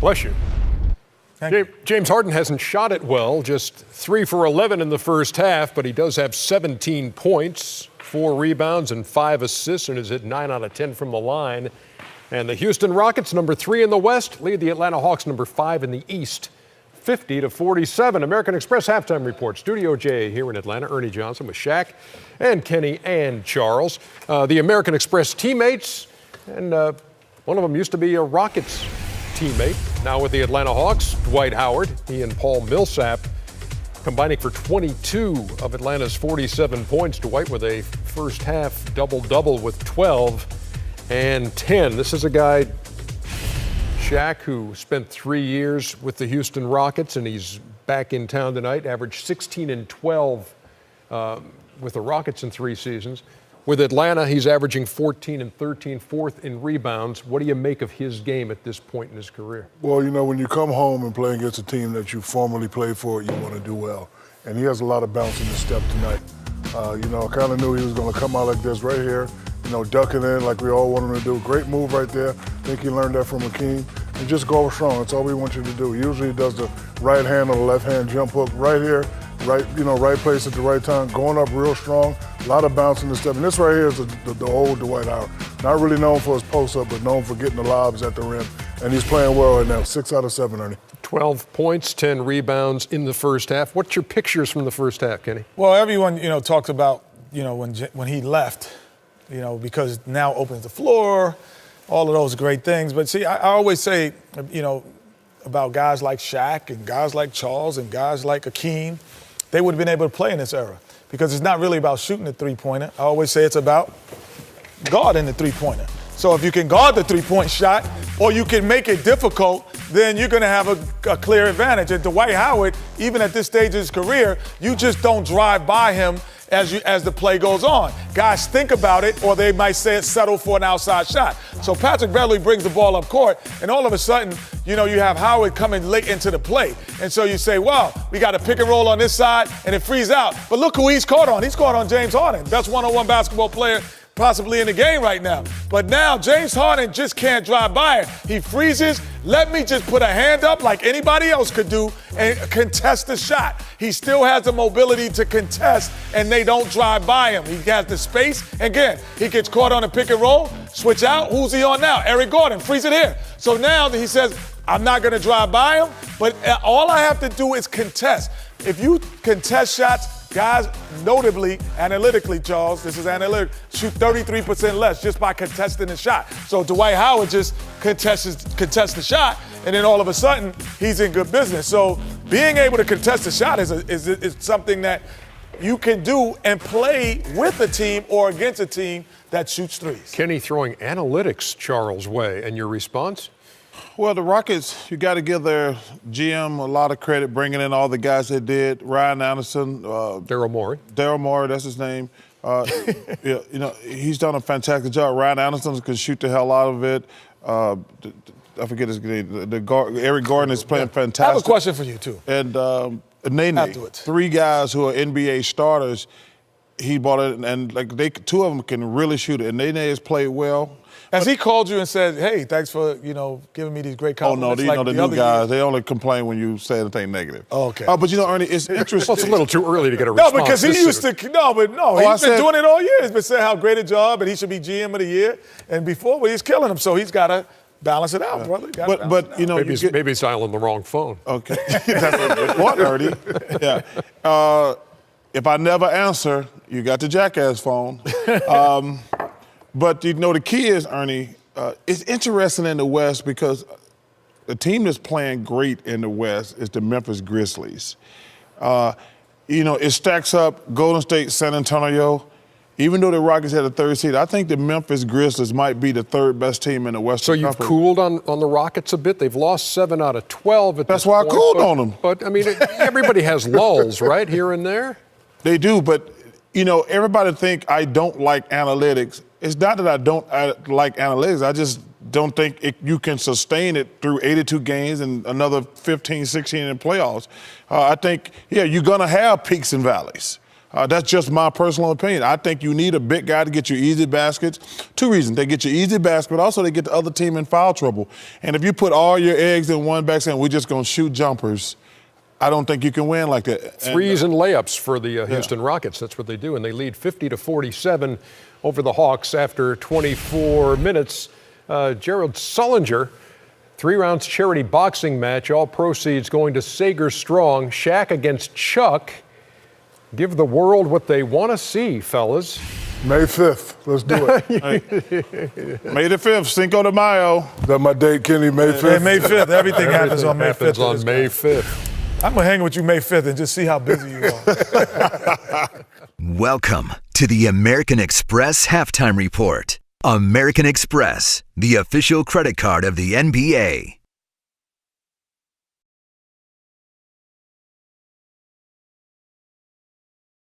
Bless you. James Harden hasn't shot it well, just 3 for 11 in the first half, but he does have 17 points, 4 rebounds, and 5 assists, and is hit 9 out of 10 from the line. And the Houston Rockets, number 3 in the West, lead the Atlanta Hawks, number 5 in the East, 50-47. American Express halftime report. Studio J here in Atlanta. Ernie Johnson with Shaq and Kenny and Charles. The American Express teammates, and one of them used to be a Rockets teammate. Now with the Atlanta Hawks, Dwight Howard, he and Paul Millsap combining for 22 of Atlanta's 47 points. Dwight with a first half double-double with 12 and 10. This is a guy, Shaq, who spent 3 years with the Houston Rockets, and he's back in town tonight. Averaged 16 and 12 with the Rockets in 3 seasons. With Atlanta, he's averaging 14 and 13, 4th in rebounds. What do you make of his game at this point in his career? Well, you know, when you come home and play against a team that you formerly played for, you want to do well. And he has a lot of bounce in his step tonight. You know, I kind of knew he was going to come out like this right here, you know, ducking in like we all want him to do. Great move right there. I think he learned that from Akeem. And just go strong. That's all we want you to do. Usually he does the right hand or the left hand jump hook right here. Right, you know, right place at the right time, going up real strong, a lot of bounce in the step. And this right here is the old Dwight Howard. Not really known for his post-up, but known for getting the lobs at the rim. And he's playing well right now, 6 out of 7, Ernie. 12 points, 10 rebounds in the first half. What's your pictures from the first half, Kenny? Well, everyone, you know, talks about, you know, when he left, you know, because now opens the floor, all of those great things. But see, I always say, you know, about guys like Shaq and guys like Charles and guys like Akeem, they would have been able to play in this era because it's not really about shooting the three-pointer. I always say it's about guarding the three-pointer. So if you can guard the three-point shot or you can make it difficult, then you're going to have a clear advantage. And Dwight Howard, even at this stage of his career, you just don't drive by him as the play goes on. Guys think about it, or they might say it's settle for an outside shot. So Patrick Beverley brings the ball up court, and all of a sudden, you know, you have Howard coming late into the play. And so you say, well, we got a pick and roll on this side, and it frees out. But look who he's caught on. He's caught on James Harden, best one-on-one basketball player possibly in the game right now. But now James Harden just can't drive by it. He freezes. Let me just put a hand up like anybody else could do and contest the shot. He still has the mobility to contest, and they don't drive by him. He has the space. Again, he gets caught on a pick and roll, switch out. Who's he on now? Eric Gordon, freeze it here. So now he says, I'm not going to drive by him, but all I have to do is contest. If you contest shots, guys, notably, analytically, Charles, this is analytic, shoot 33% less just by contesting the shot. So Dwight Howard just contests the shot, and then all of a sudden, he's in good business. So being able to contest the shot is something that you can do and play with a team or against a team that shoots threes. Kenny throwing analytics Charles' way, and your response? Well, the Rockets, you got to give their GM a lot of credit, bringing in all the guys they did. Ryan Anderson. Daryl Morey. Daryl Morey, that's his name. Yeah, you know, he's done a fantastic job. Ryan Anderson can shoot the hell out of it. I forget his name. Eric Gordon is playing fantastic. I have a question for you, too. And Nene, 3 guys who are NBA starters, he brought it, and like 2 of them can really shoot it. And Nene has played well. Has he called you and said, hey, thanks for, you know, giving me these great compliments? Oh, no, the new guys, they only complain when you say anything negative. Oh, okay. But, you know, Ernie, it's interesting. Well, it's a little too early to get a response. No, because he used to, he's been doing it all year. He's been saying how great a job, and he should be GM of the year. And before, well, he's killing him, so he's got to balance it out, brother. But you know, maybe he's dialing the wrong phone. Okay. That's what, Ernie? Yeah. If I never answer, you got the jackass phone. But, you know, the key is, Ernie, it's interesting in the West because the team that's playing great in the West is the Memphis Grizzlies. You know, it stacks up Golden State, San Antonio. Even though the Rockets had a 3rd seed, I think the Memphis Grizzlies might be the 3rd best team in the Western Conference. So you've cooled on the Rockets a bit? They've lost 7 out of 12 at That's why I cooled on them. But, I mean, everybody has lulls, right, here and there? They do, but, you know, everybody think I don't like analytics. It's not that I don't like analytics. I just don't think you can sustain it through 82 games and another 15, 16 in playoffs. I think, yeah, you're going to have peaks and valleys. That's just my personal opinion. I think you need a big guy to get you easy baskets. Two reasons. They get you easy basket, but also they get the other team in foul trouble. And if you put all your eggs in one basket and we're just going to shoot jumpers, I don't think you can win like that. Threes and layups for the Houston Rockets. That's what they do, and they lead 50-47 over the Hawks after 24 minutes. Gerald Sullinger, 3-round charity boxing match, all proceeds going to Sager Strong. Shaq against Chuck. Give the world what they want to see, fellas. May 5th. Let's do it. May the 5th, Cinco de Mayo. Is that my date, Kenny? May 5th? Yeah, May 5th. Everything happens on May 5th. Happens on May 5th. I'm going to hang with you May 5th and just see how busy you are. Welcome to the American Express Halftime Report. American Express, the official credit card of the NBA.